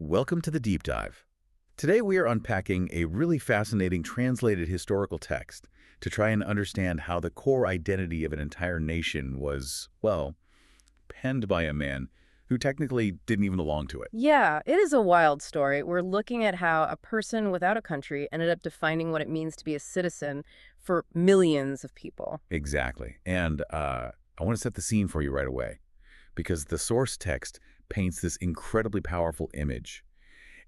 Welcome to the Deep Dive. Today we are unpacking a really fascinating translated historical text to try and understand how the core identity of an entire nation was, well, penned by a man who technically didn't even belong to it. Yeah, it is a wild story. We're looking at how a person without a country ended up defining what it means to be a citizen for millions of people. Exactly. And I want to set the scene for you right away because the source text paints this incredibly powerful image.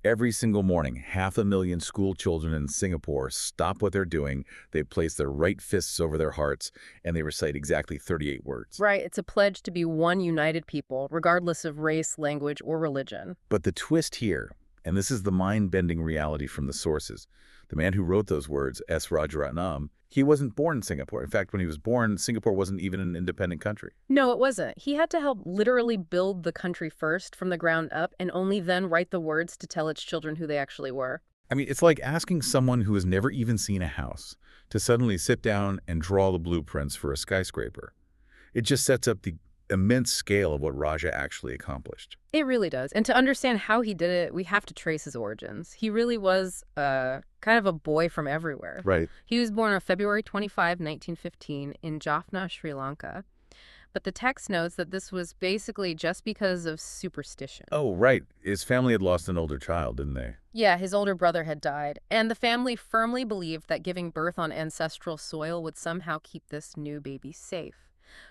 Every single morning, 500,000 school children in Singapore stop what they're doing, they place their right fists over their hearts, and they recite exactly 38 words. Right, it's a pledge to be one united people, regardless of race, language, or religion. But the twist here, and this is the mind-bending reality from the sources, the man who wrote those words, S. Rajaratnam, he wasn't born in Singapore. In fact, when he was born, Singapore wasn't even an independent country. No, it wasn't. He had to help literally build the country first from the ground up and only then write the words to tell its children who they actually were. I mean, it's like asking someone who has never even seen a house to suddenly sit down and draw the blueprints for a skyscraper. It just sets up the immense scale of what Raja actually accomplished. It really does. And to understand how he did it, we have to trace his origins. He really was kind of a boy from everywhere. Right. He was born on February 25, 1915, in Jaffna, Sri Lanka. But the text notes that this was basically just because of superstition. Oh, right. His family had lost an older child, didn't they? Yeah, his older brother had died, and the family firmly believed that giving birth on ancestral soil would somehow keep this new baby safe.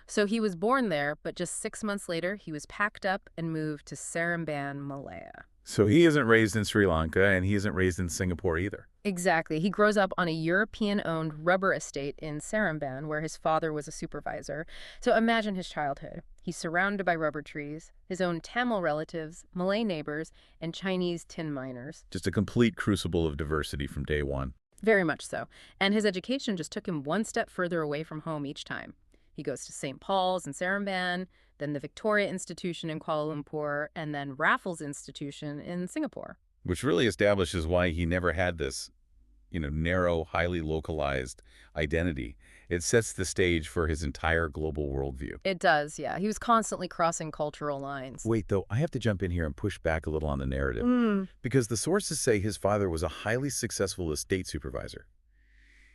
So he was born there, but just 6 months later, he was packed up and moved to Seremban, Malaya. So he isn't raised in Sri Lanka, and he isn't raised in Singapore either. Exactly. He grows up on a European-owned rubber estate in Seremban, where his father was a supervisor. So imagine his childhood. He's surrounded by rubber trees, his own Tamil relatives, Malay neighbors, and Chinese tin miners. Just a complete crucible of diversity from day one. Very much so. And his education just took him one step further away from home each time. He goes to St. Paul's in Seremban, then the Victoria Institution in Kuala Lumpur, and then Raffles Institution in Singapore. Which really establishes why he never had this, narrow, highly localized identity. It sets the stage for his entire global worldview. It does, yeah. He was constantly crossing cultural lines. Wait, though, I have to jump in here and push back a little on the narrative. Because the sources say his father was a highly successful estate supervisor.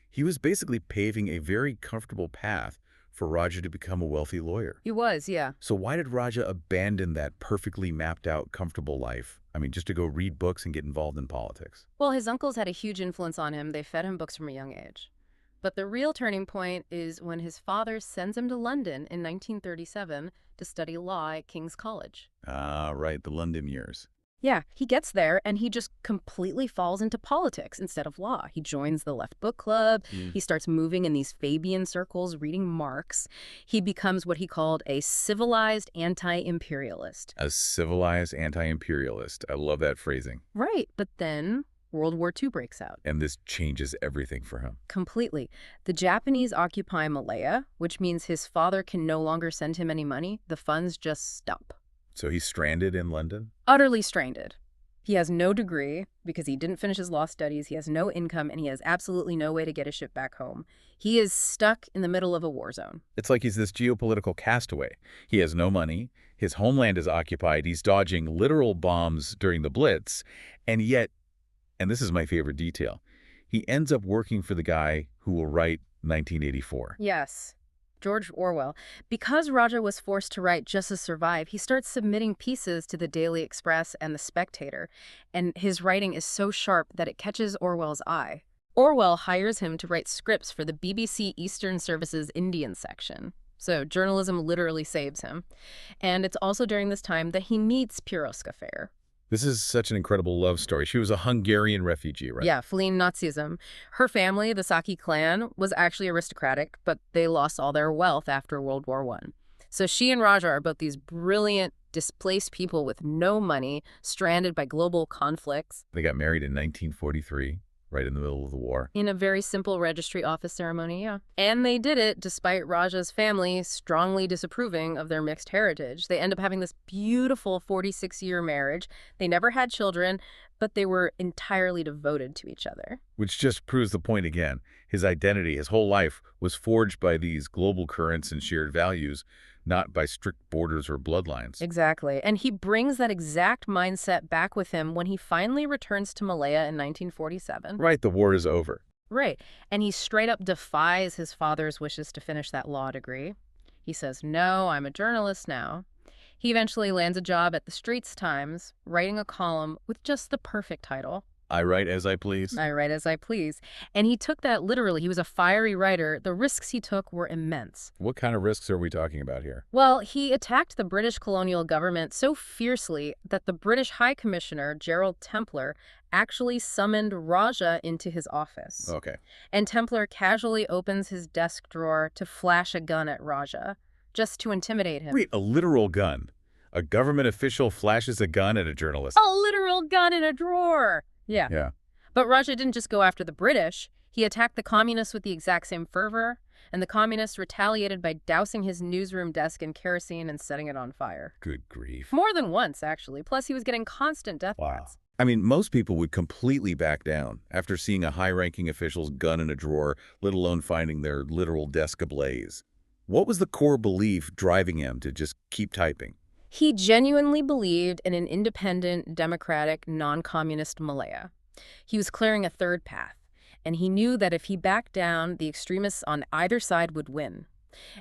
He was basically paving a very comfortable path for Raja to become a wealthy lawyer. He was, yeah. So why did Raja abandon that perfectly mapped out, comfortable life? I mean, just to go read books and get involved in politics. Well, his uncles had a huge influence on him. They fed him books from a young age. But the real turning point is when his father sends him to London in 1937 to study law at King's College. Ah, right, the London years. Yeah, he gets there and he just completely falls into politics instead of law. He joins the Left Book Club. He starts moving in these Fabian circles, reading Marx. He becomes what he called a civilized anti-imperialist. A civilized anti-imperialist. I love that phrasing. Right, but then World War II breaks out. And this changes everything for him. Completely. The Japanese occupy Malaya, which means his father can no longer send him any money. The funds just stop. So he's stranded in London? Utterly stranded. He has no degree because he didn't finish his law studies. He has no income, and he has absolutely no way to get his ship back home. He is stuck in the middle of a war zone. It's like he's this geopolitical castaway. He has no money. His homeland is occupied. He's dodging literal bombs during the Blitz. And yet, and this is my favorite detail, he ends up working for the guy who will write 1984. Yes. George Orwell. Because Raja was forced to write just to survive, he starts submitting pieces to the Daily Express and the Spectator, and his writing is so sharp that it catches Orwell's eye. Orwell hires him to write scripts for the BBC Eastern Service's Indian section. So journalism literally saves him. And it's also during this time that he meets Piroska Fair. This is such an incredible love story. She was a Hungarian refugee, right? Yeah, fleeing Nazism. Her family, the Saki clan, was actually aristocratic, but they lost all their wealth after World War I. So she and Raja are both these brilliant, displaced people with no money, stranded by global conflicts. They got married in 1943. Right in the middle of the war. In a very simple registry office ceremony, yeah. And they did it despite Raja's family strongly disapproving of their mixed heritage. They end up having this beautiful 46-year marriage. They never had children, but they were entirely devoted to each other. Which just proves the point again. His identity, his whole life, was forged by these global currents and shared values, not by strict borders or bloodlines. Exactly. And he brings that exact mindset back with him when he finally returns to Malaya in 1947. Right, the war is over. Right. And he straight up defies his father's wishes to finish that law degree. He says, "No, I'm a journalist now." He eventually lands a job at the Straits Times, writing a column with just the perfect title, I write as I please. I Write as I Please. And he took that literally. He was a fiery writer. The risks he took were immense. What kind of risks are we talking about here? Well, he attacked the British colonial government so fiercely that the British High Commissioner, Gerald Templer, actually summoned Raja into his office. Okay. And Templer casually opens his desk drawer to flash a gun at Raja, just to intimidate him. Wait, a literal gun? A government official flashes a gun at a journalist? A literal gun in a drawer! Yeah. Yeah. But Raja didn't just go after the British. He attacked the communists with the exact same fervor, and the communists retaliated by dousing his newsroom desk in kerosene and setting it on fire. Good grief. More than once, actually. Plus, he was getting constant death threats. I mean, most people would completely back down after seeing a high-ranking official's gun in a drawer, let alone finding their literal desk ablaze. What was the core belief driving him to just keep typing? He genuinely believed in an independent, democratic, non-communist Malaya. He was clearing a third path, and he knew that if he backed down, the extremists on either side would win.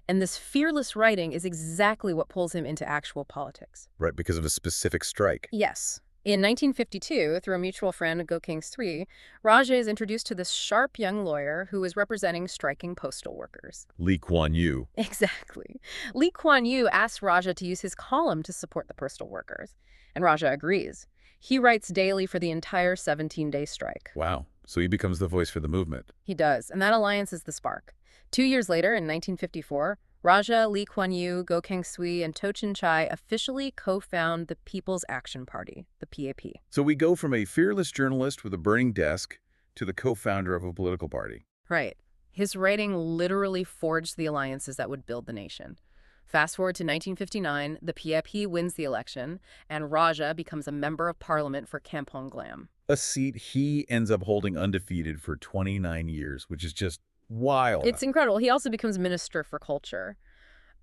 And this fearless writing is exactly what pulls him into actual politics. Right, because of a specific strike. Yes. In 1952, through a mutual friend, Go Kings III, Raja is introduced to this sharp young lawyer who is representing striking postal workers. Lee Kuan Yew. Exactly. Lee Kuan Yew asks Raja to use his column to support the postal workers, and Raja agrees. He writes daily for the entire 17-day strike. Wow. So he becomes the voice for the movement. He does, and that alliance is the spark. 2 years later, in 1954, Raja, Lee Kuan Yew, Go Keng Swee, and Tochin Chai officially co-found the People's Action Party, the PAP. So we go from a fearless journalist with a burning desk to the co-founder of a political party. Right. His writing literally forged the alliances that would build the nation. Fast forward to 1959, the PAP wins the election, and Raja becomes a member of parliament for Kampong Glam. A seat he ends up holding undefeated for 29 years, which is just wild. It's incredible. He also becomes Minister for Culture.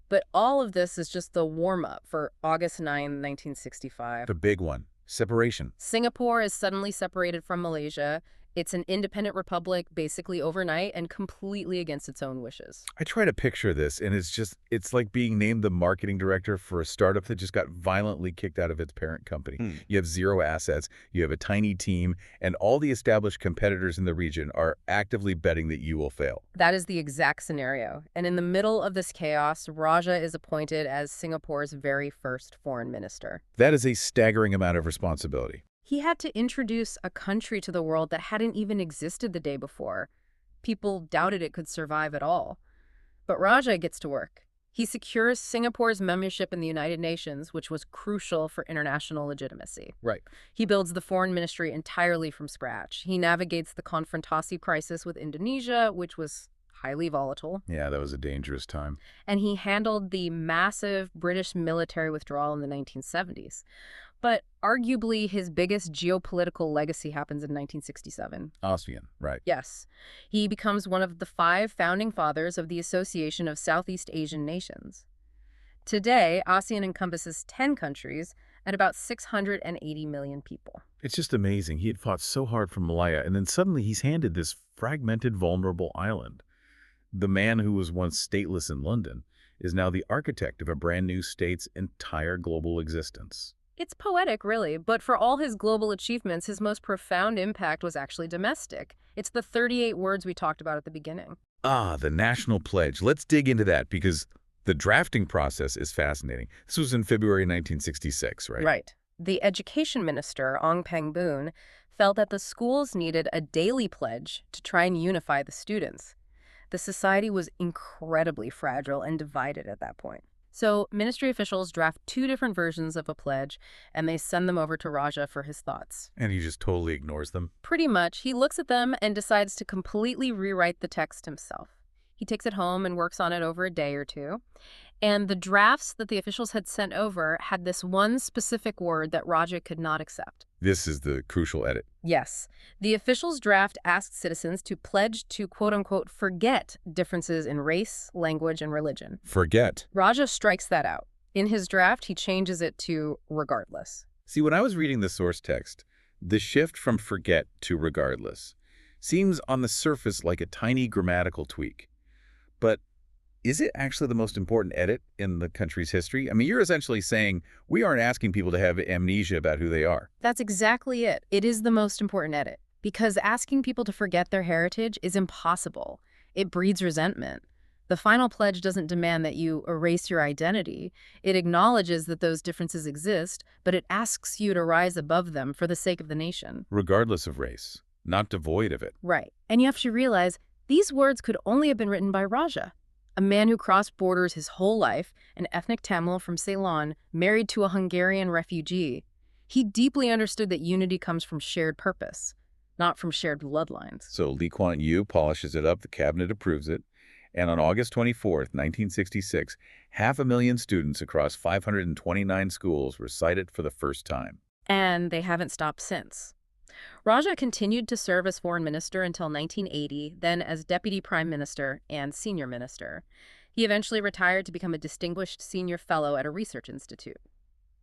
But all of this is just the warm-up for August 9, 1965. The big one, separation. Singapore is suddenly separated from Malaysia. It's an independent republic basically overnight and completely against its own wishes. I try to picture this, and it's like being named the marketing director for a startup that just got violently kicked out of its parent company. You have zero assets, you have a tiny team, and all the established competitors in the region are actively betting that you will fail. That is the exact scenario. And in the middle of this chaos, Raja is appointed as Singapore's very first foreign minister. That is a staggering amount of responsibility. He had to introduce a country to the world that hadn't even existed the day before. People doubted it could survive at all. But Raja gets to work. He secures Singapore's membership in the United Nations, which was crucial for international legitimacy. Right. He builds the foreign ministry entirely from scratch. He navigates the Konfrontasi crisis with Indonesia, which was highly volatile. Yeah, that was a dangerous time. And he handled the massive British military withdrawal in the 1970s. But arguably his biggest geopolitical legacy happens in 1967. ASEAN, right. Yes. He becomes one of the 5 founding fathers of the Association of Southeast Asian Nations. Today, ASEAN encompasses 10 countries and about 680 million people. It's just amazing. He had fought so hard for Malaya, and then suddenly he's handed this fragmented, vulnerable island. The man who was once stateless in London is now the architect of a brand new state's entire global existence. It's poetic, really, but for all his global achievements, his most profound impact was actually domestic. It's the 38 words we talked about at the beginning. Ah, the national pledge. Let's dig into that because the drafting process is fascinating. This was in February 1966, right? Right. The education minister, Ong Peng Boon, felt that the schools needed a daily pledge to try and unify the students. The society was incredibly fragile and divided at that point. So ministry officials draft 2 different versions of a pledge, and they send them over to Raja for his thoughts. And he just totally ignores them? Pretty much. He looks at them and decides to completely rewrite the text himself. He takes it home and works on it over a day or 2. And the drafts that the officials had sent over had this one specific word that Raja could not accept. This is the crucial edit. Yes. The officials' draft asked citizens to pledge to, quote-unquote, forget differences in race, language, and religion. Forget. Raja strikes that out. In his draft, he changes it to regardless. See, when I was reading the source text, the shift from forget to regardless seems on the surface like a tiny grammatical tweak. But is it actually the most important edit in the country's history? I mean, you're essentially saying we aren't asking people to have amnesia about who they are. That's exactly it. It is the most important edit, because asking people to forget their heritage is impossible. It breeds resentment. The final pledge doesn't demand that you erase your identity. It acknowledges that those differences exist, but it asks you to rise above them for the sake of the nation. Regardless of race, not devoid of it. Right. And you have to realize these words could only have been written by Raja, a man who crossed borders his whole life, an ethnic Tamil from Ceylon, married to a Hungarian refugee. He deeply understood that unity comes from shared purpose, not from shared bloodlines. So Lee Kuan Yew polishes it up, the cabinet approves it, and on August 24th, 1966, 500,000 students across 529 schools recite it for the first time. And they haven't stopped since. Raja continued to serve as foreign minister until 1980, then as deputy prime minister and senior minister. He eventually retired to become a distinguished senior fellow at a research institute.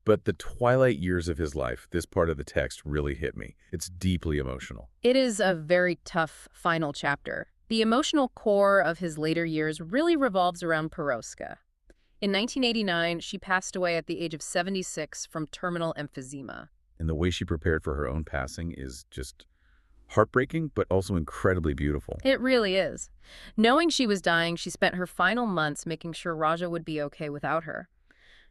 But the twilight years of his life, this part of the text really hit me. It's deeply emotional. It is a very tough final chapter. The emotional core of his later years really revolves around Peroska. In 1989, she passed away at the age of 76 from terminal emphysema. And the way she prepared for her own passing is just heartbreaking, but also incredibly beautiful. It really is. Knowing she was dying, she spent her final months making sure Raja would be okay without her.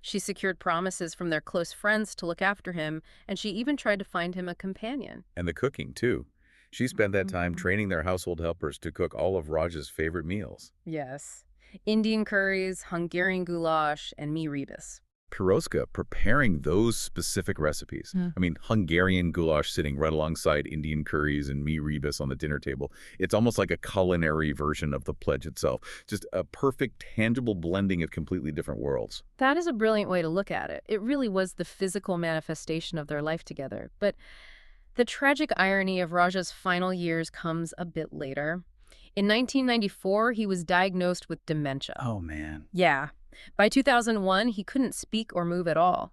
She secured promises from their close friends to look after him, and she even tried to find him a companion. And the cooking, too. She spent that time training their household helpers to cook all of Raja's favorite meals. Yes. Indian curries, Hungarian goulash, and mee rebus. Peroska preparing those specific recipes. I mean, Hungarian goulash sitting right alongside Indian curries and mee rebus on the dinner table. It's almost like a culinary version of the pledge itself. Just a perfect, tangible blending of completely different worlds. That is a brilliant way to look at it. It really was the physical manifestation of their life together. But the tragic irony of Raja's final years comes a bit later. In 1994, he was diagnosed with dementia. Oh, man. Yeah. By 2001, he couldn't speak or move at all.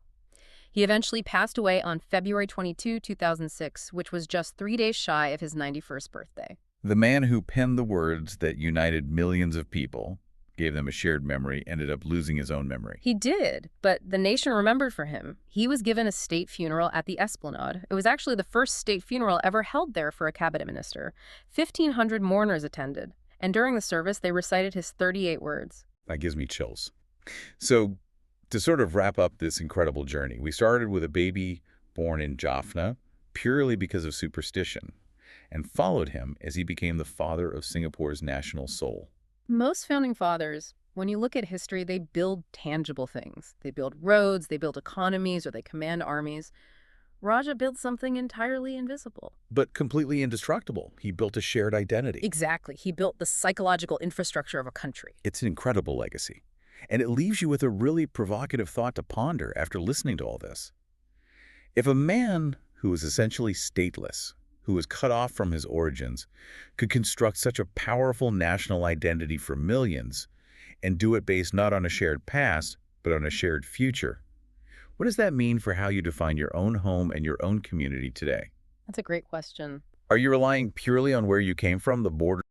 He eventually passed away on February 22, 2006, which was just 3 days shy of his 91st birthday. The man who penned the words that united millions of people, gave them a shared memory, ended up losing his own memory. He did, but the nation remembered for him. He was given a state funeral at the Esplanade. It was actually the first state funeral ever held there for a cabinet minister. 1,500 mourners attended, and during the service, they recited his 38 words. That gives me chills. So, to sort of wrap up this incredible journey, we started with a baby born in Jaffna purely because of superstition, and followed him as he became the father of Singapore's national soul. Most founding fathers, when you look at history, they build tangible things. They build roads, they build economies, or they command armies. Raja built something entirely invisible. But completely indestructible. He built a shared identity. Exactly. He built the psychological infrastructure of a country. It's an incredible legacy. And it leaves you with a really provocative thought to ponder after listening to all this. If a man who was essentially stateless, who was cut off from his origins, could construct such a powerful national identity for millions and do it based not on a shared past, but on a shared future, what does that mean for how you define your own home and your own community today? That's a great question. Are you relying purely on where you came from, the border